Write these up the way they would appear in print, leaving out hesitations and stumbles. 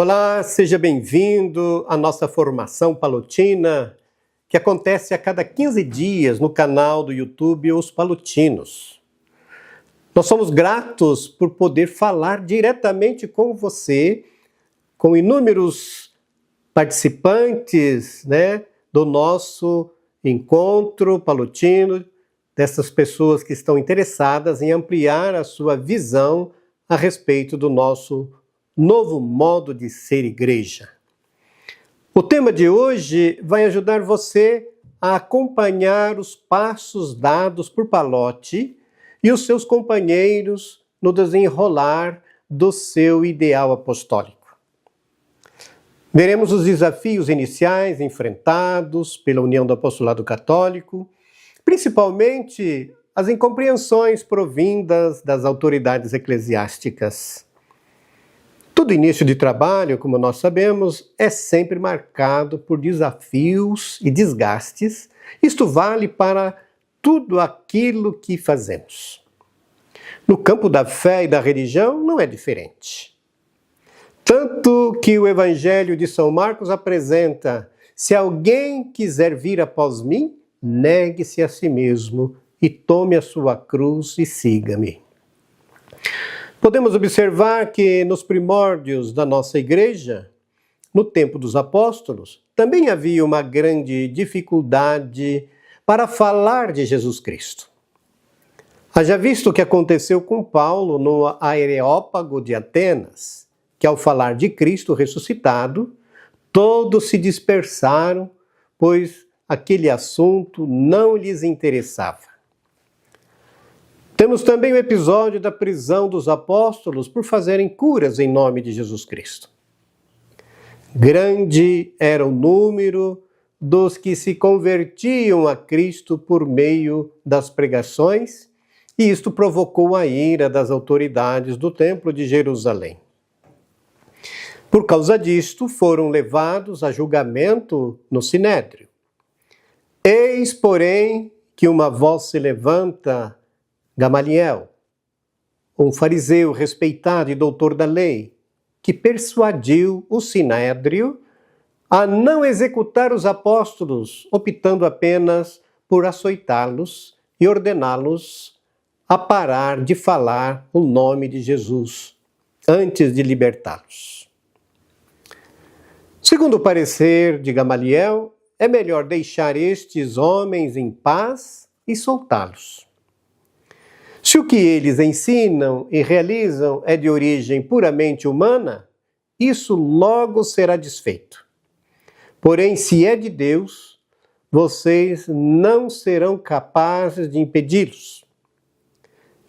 Olá, seja bem-vindo à nossa formação palotina, que acontece a cada 15 dias no canal do YouTube Os Palutinos. Nós somos gratos por poder falar diretamente com você, com inúmeros participantes, do nosso encontro palutino, dessas pessoas que estão interessadas em ampliar a sua visão a respeito do nosso novo modo de ser igreja. O tema de hoje vai ajudar você a acompanhar os passos dados por Palotti e os seus companheiros no desenrolar do seu ideal apostólico. Veremos os desafios iniciais enfrentados pela União do Apostolado Católico, principalmente as incompreensões provindas das autoridades eclesiásticas. Todo início de trabalho, como nós sabemos, é sempre marcado por desafios e desgastes. Isto vale para tudo aquilo que fazemos. No campo da fé e da religião não é diferente. Tanto que o Evangelho de São Marcos apresenta: se alguém quiser vir após mim, negue-se a si mesmo e tome a sua cruz e siga-me. Podemos observar que nos primórdios da nossa igreja, no tempo dos apóstolos, também havia uma grande dificuldade para falar de Jesus Cristo. Haja visto o que aconteceu com Paulo no Areópago de Atenas, que ao falar de Cristo ressuscitado, todos se dispersaram, pois aquele assunto não lhes interessava. Temos também o episódio da prisão dos apóstolos por fazerem curas em nome de Jesus Cristo. Grande era o número dos que se convertiam a Cristo por meio das pregações, e isto provocou a ira das autoridades do Templo de Jerusalém. Por causa disto, foram levados a julgamento no Sinédrio. Eis, porém, que uma voz se levanta: Gamaliel, um fariseu respeitado e doutor da lei, que persuadiu o Sinédrio a não executar os apóstolos, optando apenas por açoitá-los e ordená-los a parar de falar o nome de Jesus antes de libertá-los. Segundo o parecer de Gamaliel, é melhor deixar estes homens em paz e soltá-los. Se o que eles ensinam e realizam é de origem puramente humana, isso logo será desfeito. Porém, se é de Deus, vocês não serão capazes de impedi-los.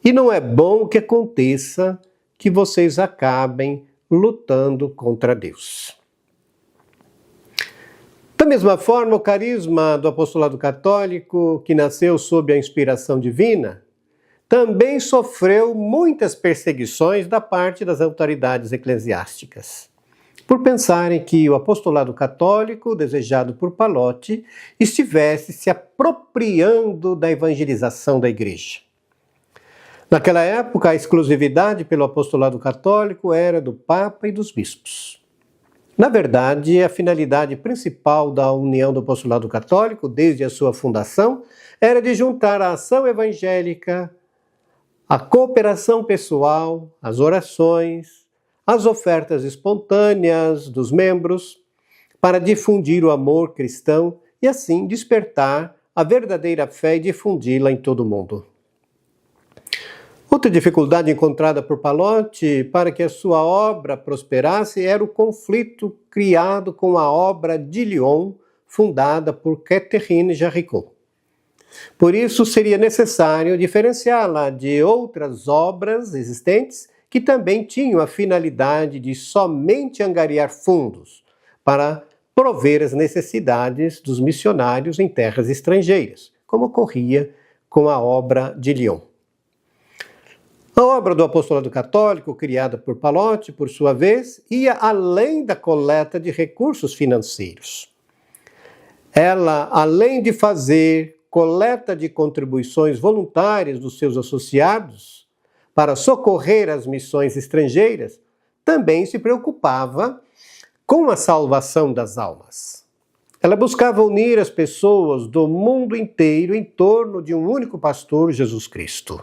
E não é bom que aconteça que vocês acabem lutando contra Deus. Da mesma forma, o carisma do apostolado católico, que nasceu sob a inspiração divina, também sofreu muitas perseguições da parte das autoridades eclesiásticas, por pensarem que o apostolado católico, desejado por Palotti, estivesse se apropriando da evangelização da igreja. Naquela época, a exclusividade pelo apostolado católico era do Papa e dos bispos. Na verdade, a finalidade principal da União do Apostolado Católico, desde a sua fundação, era de juntar a ação evangélica, a cooperação pessoal, as orações, as ofertas espontâneas dos membros, para difundir o amor cristão e assim despertar a verdadeira fé e difundi-la em todo o mundo. Outra dificuldade encontrada por Palotti para que a sua obra prosperasse era o conflito criado com a obra de Lyon, fundada por Catherine Jaricot. Por isso, seria necessário diferenciá-la de outras obras existentes que também tinham a finalidade de somente angariar fundos para prover as necessidades dos missionários em terras estrangeiras, como ocorria com a obra de Lyon. A obra do apostolado católico, criada por Palotti, por sua vez, ia além da coleta de recursos financeiros. Ela, além de fazer coleta de contribuições voluntárias dos seus associados para socorrer as missões estrangeiras, também se preocupava com a salvação das almas. Ela buscava unir as pessoas do mundo inteiro em torno de um único pastor, Jesus Cristo.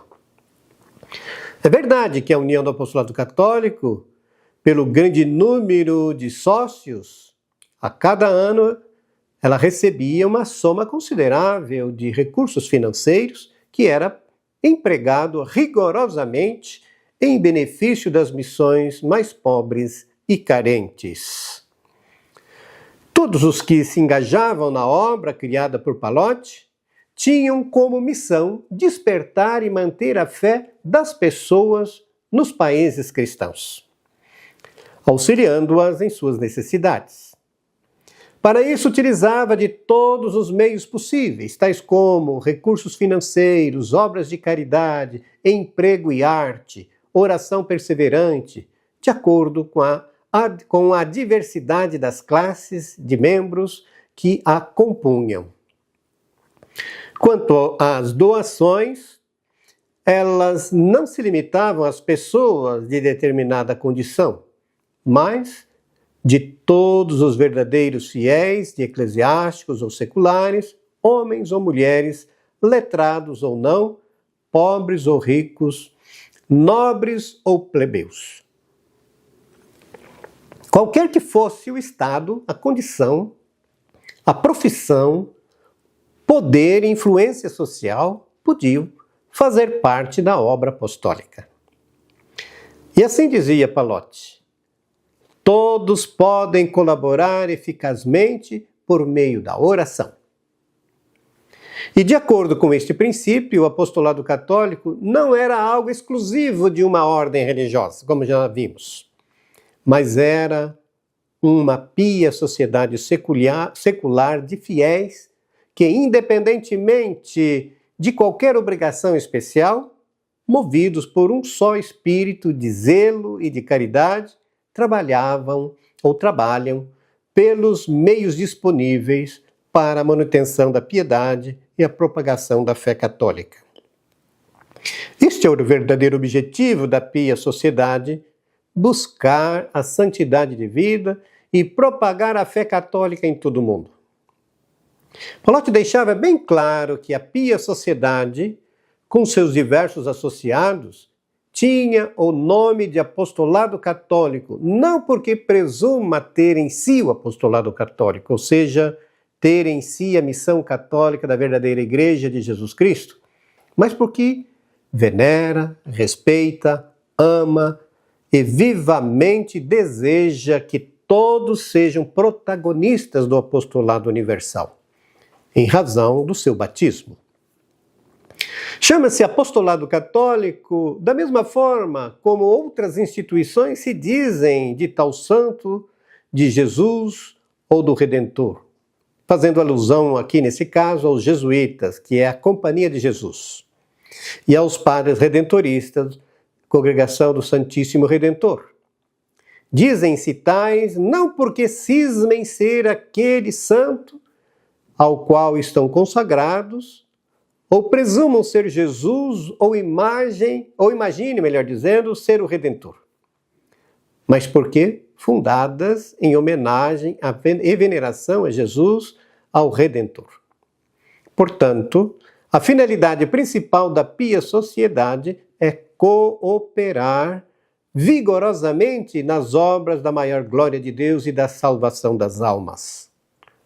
É verdade que a união do apostolado católico, pelo grande número de sócios, a cada ano ela recebia uma soma considerável de recursos financeiros que era empregado rigorosamente em benefício das missões mais pobres e carentes. Todos os que se engajavam na obra criada por Pallotti tinham como missão despertar e manter a fé das pessoas nos países cristãos, auxiliando-as em suas necessidades. Para isso, utilizava de todos os meios possíveis, tais como recursos financeiros, obras de caridade, emprego e arte, oração perseverante, de acordo com a diversidade das classes de membros que a compunham. Quanto às doações, elas não se limitavam às pessoas de determinada condição, mas de todos os verdadeiros fiéis, de eclesiásticos ou seculares, homens ou mulheres, letrados ou não, pobres ou ricos, nobres ou plebeus. Qualquer que fosse o estado, a condição, a profissão, poder e influência social podiam fazer parte da obra apostólica. E assim dizia Pallotti: todos podem colaborar eficazmente por meio da oração. E de acordo com este princípio, o apostolado católico não era algo exclusivo de uma ordem religiosa, como já vimos, mas era uma pia sociedade secular de fiéis que, independentemente de qualquer obrigação especial, movidos por um só espírito de zelo e de caridade, trabalhavam ou trabalham pelos meios disponíveis para a manutenção da piedade e a propagação da fé católica. Este é o verdadeiro objetivo da pia sociedade: buscar a santidade de vida e propagar a fé católica em todo o mundo. Pallotti deixava bem claro que a pia sociedade, com seus diversos associados, tinha o nome de apostolado católico, não porque presuma ter em si o apostolado católico, ou seja, ter em si a missão católica da verdadeira Igreja de Jesus Cristo, mas porque venera, respeita, ama e vivamente deseja que todos sejam protagonistas do apostolado universal, em razão do seu batismo. Chama-se apostolado católico da mesma forma como outras instituições se dizem de tal santo, de Jesus ou do Redentor, fazendo alusão aqui nesse caso aos jesuítas, que é a Companhia de Jesus, e aos padres redentoristas, Congregação do Santíssimo Redentor. Dizem-se tais não porque cismem ser aquele santo ao qual estão consagrados, ou presumam ser Jesus, ou imagine, melhor dizendo, ser o Redentor, mas porque fundadas em homenagem e veneração a Jesus, ao Redentor. Portanto, a finalidade principal da pia sociedade é cooperar vigorosamente nas obras da maior glória de Deus e da salvação das almas.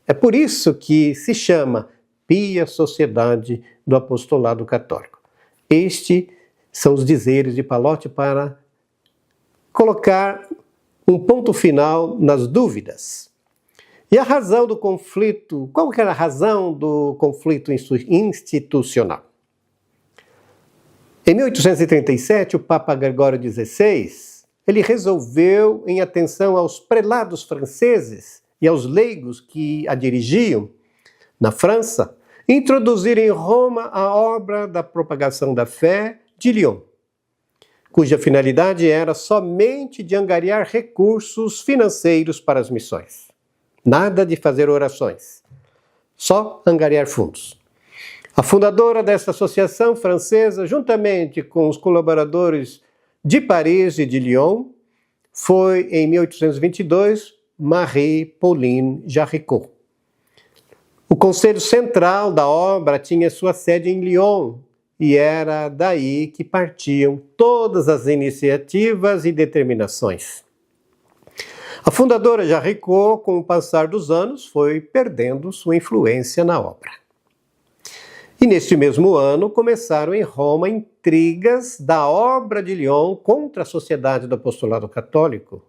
É por isso que se chama Pia Sociedade do Apostolado Católico. Estes são os dizeres de Pallotti para colocar um ponto final nas dúvidas. E a razão do conflito, qual que era a razão do conflito institucional? Em 1837, o Papa Gregório XVI, ele resolveu, em atenção aos prelados franceses e aos leigos que a dirigiam na França, introduzir em Roma a obra da propagação da fé de Lyon, cuja finalidade era somente de angariar recursos financeiros para as missões. Nada de fazer orações, só angariar fundos. A fundadora dessa associação francesa, juntamente com os colaboradores de Paris e de Lyon, foi, em 1822, Marie-Pauline Jaricot. O conselho central da obra tinha sua sede em Lyon e era daí que partiam todas as iniciativas e determinações. A fundadora Jaricot, com o passar dos anos, foi perdendo sua influência na obra. E neste mesmo ano começaram em Roma intrigas da obra de Lyon contra a Sociedade do Apostolado Católico.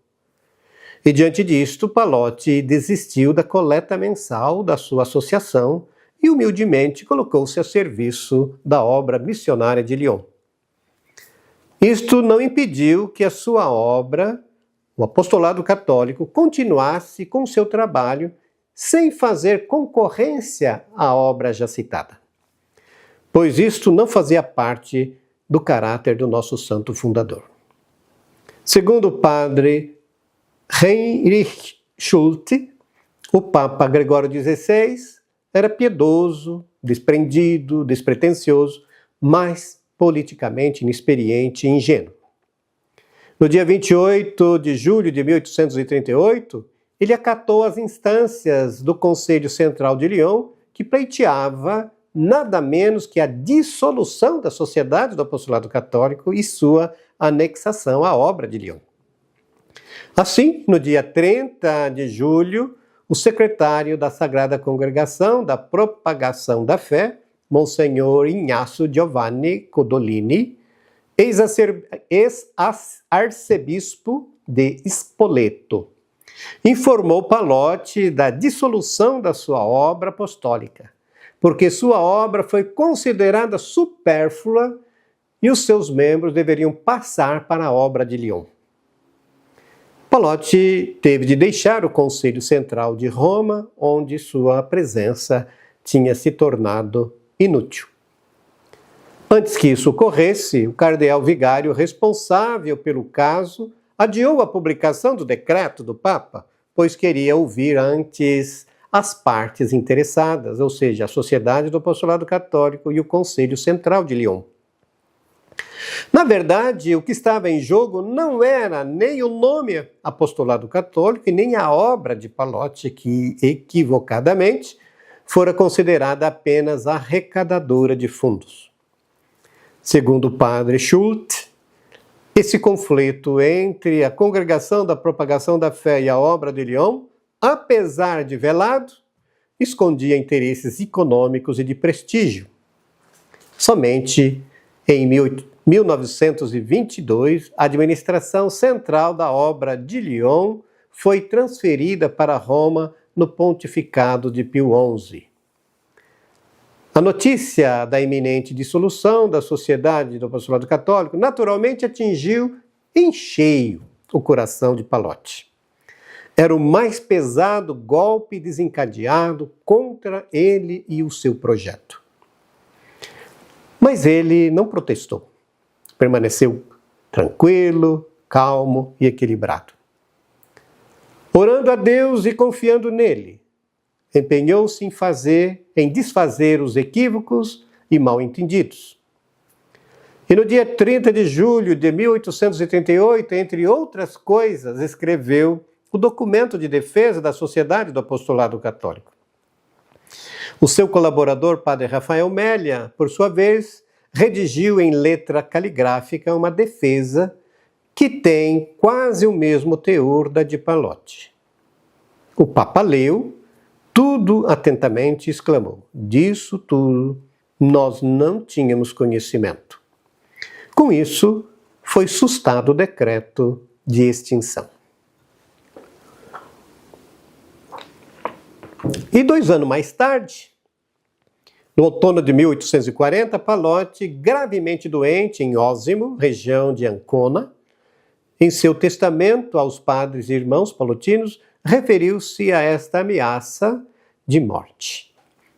E diante disto, Pallotti desistiu da coleta mensal da sua associação e humildemente colocou-se a serviço da obra missionária de Lyon. Isto não impediu que a sua obra, o Apostolado Católico, continuasse com seu trabalho sem fazer concorrência à obra já citada, pois isto não fazia parte do caráter do nosso santo fundador. Segundo o padre Heinrich Schulte, o Papa Gregório XVI era piedoso, desprendido, despretensioso, mas politicamente inexperiente e ingênuo. No dia 28 de julho de 1838, ele acatou as instâncias do Conselho Central de Lyon, que pleiteava nada menos que a dissolução da Sociedade do Apostolado Católico e sua anexação à obra de Lyon. Assim, no dia 30 de julho, o secretário da Sagrada Congregação da Propagação da Fé, Monsenhor Ignazio Giovanni Codolini, ex-arcebispo de Spoleto, informou Pallotti da dissolução da sua obra apostólica, porque sua obra foi considerada supérflua e os seus membros deveriam passar para a obra de Lyon. Pallotti teve de deixar o Conselho Central de Roma, onde sua presença tinha se tornado inútil. Antes que isso ocorresse, o cardeal vigário responsável pelo caso adiou a publicação do decreto do Papa, pois queria ouvir antes as partes interessadas, ou seja, a Sociedade do Apostolado Católico e o Conselho Central de Lyon. Na verdade, o que estava em jogo não era nem o nome Apostolado Católico e nem a obra de Pallotti, que equivocadamente fora considerada apenas arrecadadora de fundos. Segundo o padre Schulte, esse conflito entre a Congregação da Propagação da Fé e a obra de Lyon, apesar de velado, escondia interesses econômicos e de prestígio. Somente em 1922, a administração central da obra de Lyon foi transferida para Roma no pontificado de Pio XI. A notícia da iminente dissolução da Sociedade do Apostolado Católico naturalmente atingiu em cheio o coração de Pallotti. Era o mais pesado golpe desencadeado contra ele e o seu projeto. Mas ele não protestou. Permaneceu tranquilo, calmo e equilibrado. Orando a Deus e confiando nele, empenhou-se em desfazer os equívocos e mal-entendidos. E no dia 30 de julho de 1838, entre outras coisas, escreveu o documento de defesa da Sociedade do Apostolado Católico. O seu colaborador, padre Rafael Mélia, por sua vez, redigiu em letra caligráfica uma defesa que tem quase o mesmo teor da de Pallotti. O Papa leu tudo atentamente e exclamou: disso tudo nós não tínhamos conhecimento. Com isso, foi sustado o decreto de extinção. E 2 anos mais tarde, no outono de 1840, Pallotti, gravemente doente em Osimo, região de Ancona, em seu testamento aos padres e irmãos pallotinos, referiu-se a esta ameaça de morte.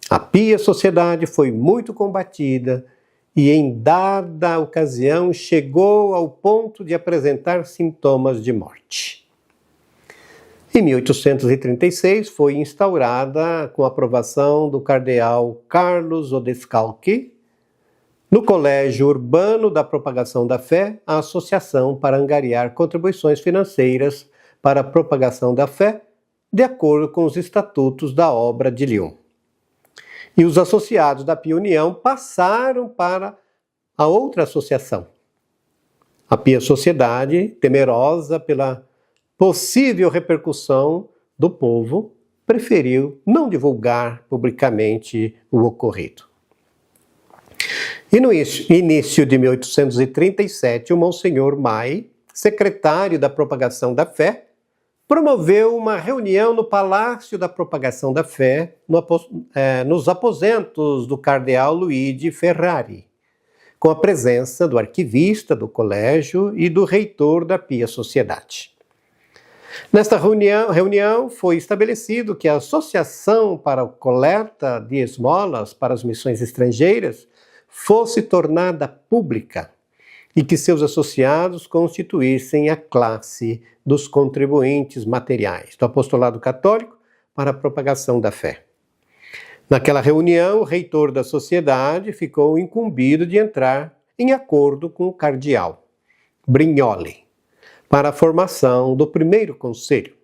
A pia sociedade foi muito combatida e, em dada ocasião, chegou ao ponto de apresentar sintomas de morte. Em 1836, foi instaurada, com a aprovação do cardeal Carlos Odescalchi, no Colégio Urbano da Propagação da Fé, a Associação para angariar contribuições financeiras para a propagação da fé de acordo com os estatutos da obra de Lyon. E os associados da Pia União passaram para a outra associação. A Pia Sociedade, temerosa pela possível repercussão do povo, preferiu não divulgar publicamente o ocorrido. E no início de 1837, o Monsenhor May, secretário da Propagação da Fé, promoveu uma reunião no Palácio da Propagação da Fé, nos aposentos do cardeal Luigi Ferrari, com a presença do arquivista do colégio e do reitor da Pia Sociedade. Nesta reunião foi estabelecido que a Associação para a Coleta de Esmolas para as Missões Estrangeiras fosse tornada pública e que seus associados constituíssem a classe dos contribuintes materiais do apostolado católico para a propagação da fé. Naquela reunião, o reitor da sociedade ficou incumbido de entrar em acordo com o cardeal Brignoli para a formação do primeiro conselho.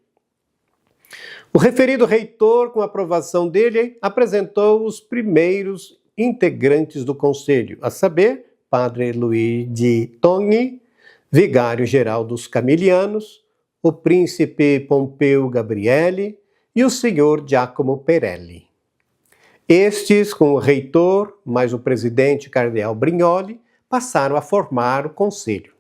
O referido reitor, com a aprovação dele, apresentou os primeiros integrantes do conselho, a saber, Padre Luigi Togni, vigário-geral dos Camilianos, o príncipe Pompeu Gabriele e o senhor Giacomo Perelli. Estes, com o reitor, mais o presidente cardeal Brignoli, passaram a formar o conselho.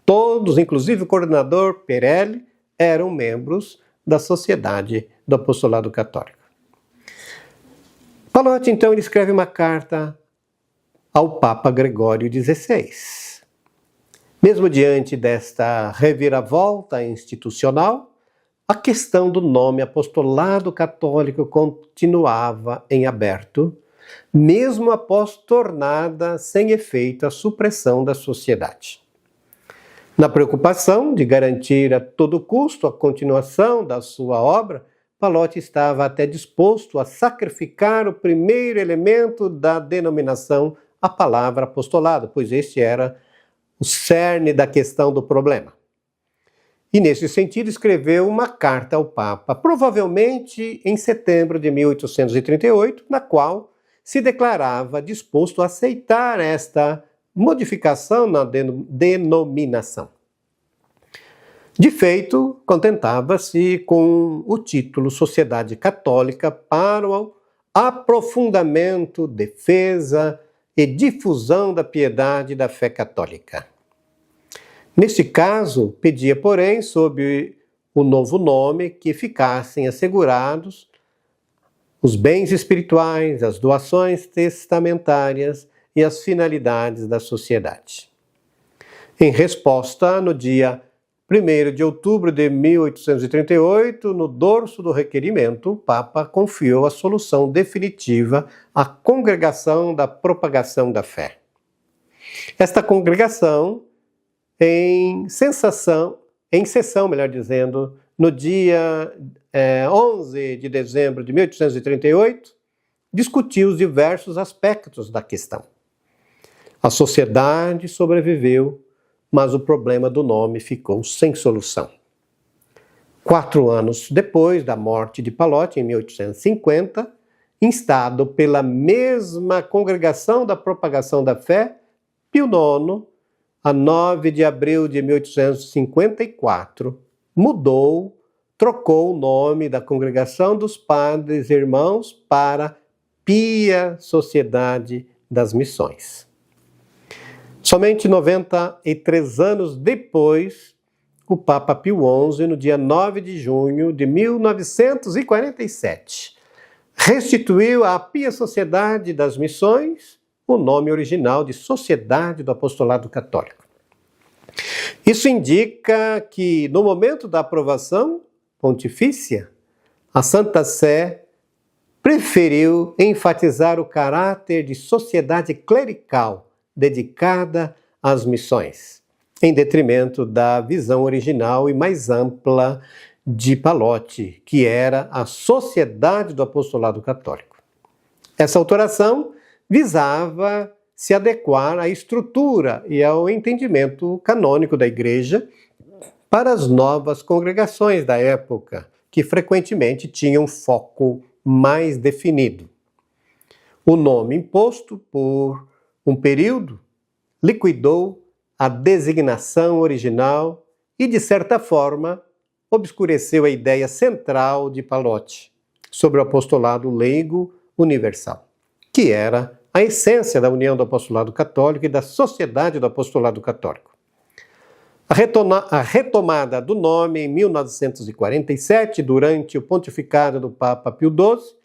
Todos, inclusive o coordenador Perelli, eram membros da Sociedade do Apostolado Católico. Pallotti, então, ele escreve uma carta ao Papa Gregório XVI. Mesmo diante desta reviravolta institucional, a questão do nome apostolado católico continuava em aberto, mesmo após tornada sem efeito a supressão da sociedade. Na preocupação de garantir a todo custo a continuação da sua obra, Pallotti estava até disposto a sacrificar o primeiro elemento da denominação, a palavra apostolado, pois este era o cerne da questão do problema. E, nesse sentido, escreveu uma carta ao Papa, provavelmente em setembro de 1838, na qual se declarava disposto a aceitar esta modificação na denominação. De feito, contentava-se com o título Sociedade Católica para o aprofundamento, defesa e difusão da piedade e da fé católica. Neste caso, pedia, porém, sob o novo nome, que ficassem assegurados os bens espirituais, as doações testamentárias e as finalidades da sociedade. Em resposta, no dia 1º de outubro de 1838, no dorso do requerimento, o Papa confiou a solução definitiva à Congregação da Propagação da Fé. Esta congregação, em sessão, no dia 11 de dezembro de 1838, discutiu os diversos aspectos da questão. A sociedade sobreviveu, mas o problema do nome ficou sem solução. 4 anos depois da morte de Pallotti, em 1850, instado pela mesma Congregação da Propagação da Fé, Pio IX, a 9 de abril de 1854, trocou o nome da Congregação dos Padres Irmãos para Pia Sociedade das Missões. Somente 93 anos depois, o Papa Pio XI, no dia 9 de junho de 1947, restituiu à Pia Sociedade das Missões o nome original de Sociedade do Apostolado Católico. Isso indica que, no momento da aprovação pontifícia, a Santa Sé preferiu enfatizar o caráter de sociedade clerical dedicada às missões, em detrimento da visão original e mais ampla de Pallotti, que era a Sociedade do Apostolado Católico. Essa alteração visava se adequar à estrutura e ao entendimento canônico da Igreja para as novas congregações da época, que frequentemente tinham um foco mais definido. O nome imposto por um período liquidou a designação original e, de certa forma, obscureceu a ideia central de Pallotti sobre o apostolado leigo universal, que era a essência da união do apostolado católico e da sociedade do apostolado católico. A retomada do nome em 1947, durante o pontificado do Papa Pio XII,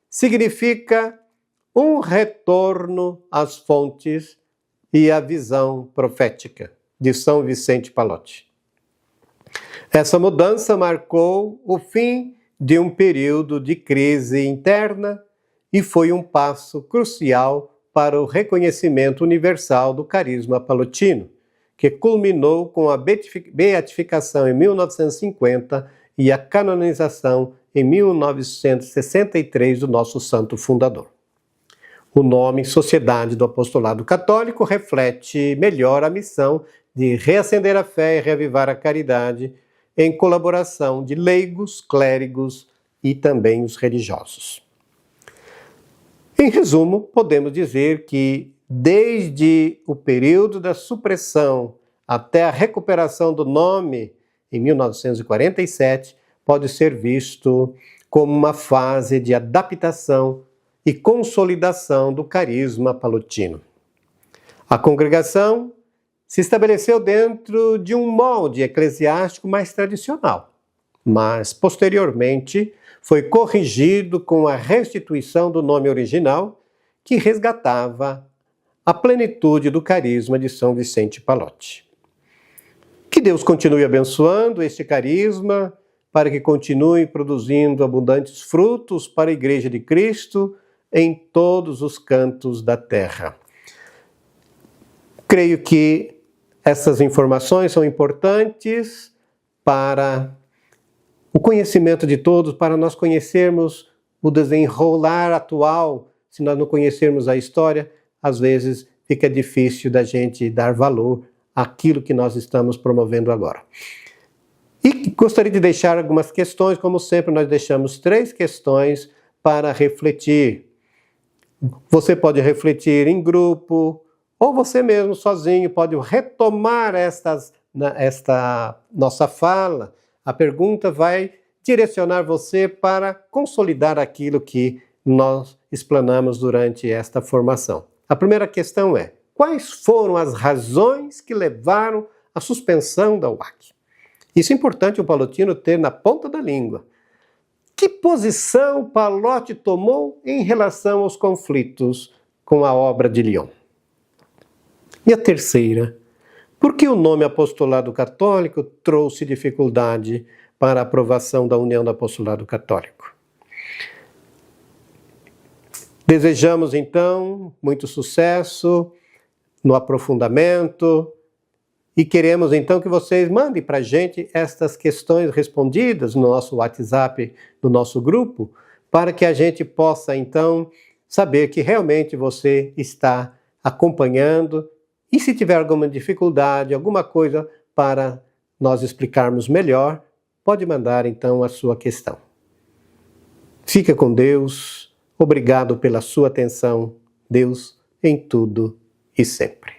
significa um retorno às fontes e à visão profética de São Vicente Pallotti. Essa mudança marcou o fim de um período de crise interna e foi um passo crucial para o reconhecimento universal do carisma pallottino, que culminou com a beatificação em 1950 e a canonização em 1963 do nosso santo fundador. O nome Sociedade do Apostolado Católico reflete melhor a missão de reacender a fé e reavivar a caridade em colaboração de leigos, clérigos e também os religiosos. Em resumo, podemos dizer que, desde o período da supressão até a recuperação do nome em 1947, pode ser visto como uma fase de adaptação e consolidação do carisma pallottino. A congregação se estabeleceu dentro de um molde eclesiástico mais tradicional, mas, posteriormente, foi corrigido com a restituição do nome original, que resgatava a plenitude do carisma de São Vicente Pallotti. Que Deus continue abençoando este carisma, para que continue produzindo abundantes frutos para a Igreja de Cristo em todos os cantos da terra. Creio que essas informações são importantes para o conhecimento de todos, para nós conhecermos o desenrolar atual. Se nós não conhecermos a história, às vezes fica difícil da gente dar valor àquilo que nós estamos promovendo agora. E gostaria de deixar algumas questões, como sempre nós deixamos 3 questões para refletir. Você pode refletir em grupo, ou você mesmo sozinho pode retomar esta nossa fala. A pergunta vai direcionar você para consolidar aquilo que nós explanamos durante esta formação. A primeira questão é: quais foram as razões que levaram à suspensão da UAC? Isso é importante o pallottino ter na ponta da língua. Que posição Pallotti tomou em relação aos conflitos com a obra de Lyon? E a terceira: por que o nome apostolado católico trouxe dificuldade para a aprovação da união do apostolado católico? Desejamos, então, muito sucesso no aprofundamento e queremos, então, que vocês mandem para a gente estas questões respondidas no nosso WhatsApp, no nosso grupo, para que a gente possa, então, saber que realmente você está acompanhando e, se tiver alguma dificuldade, alguma coisa para nós explicarmos melhor, pode mandar, então, a sua questão. Fica com Deus. Obrigado pela sua atenção. Deus em tudo e sempre.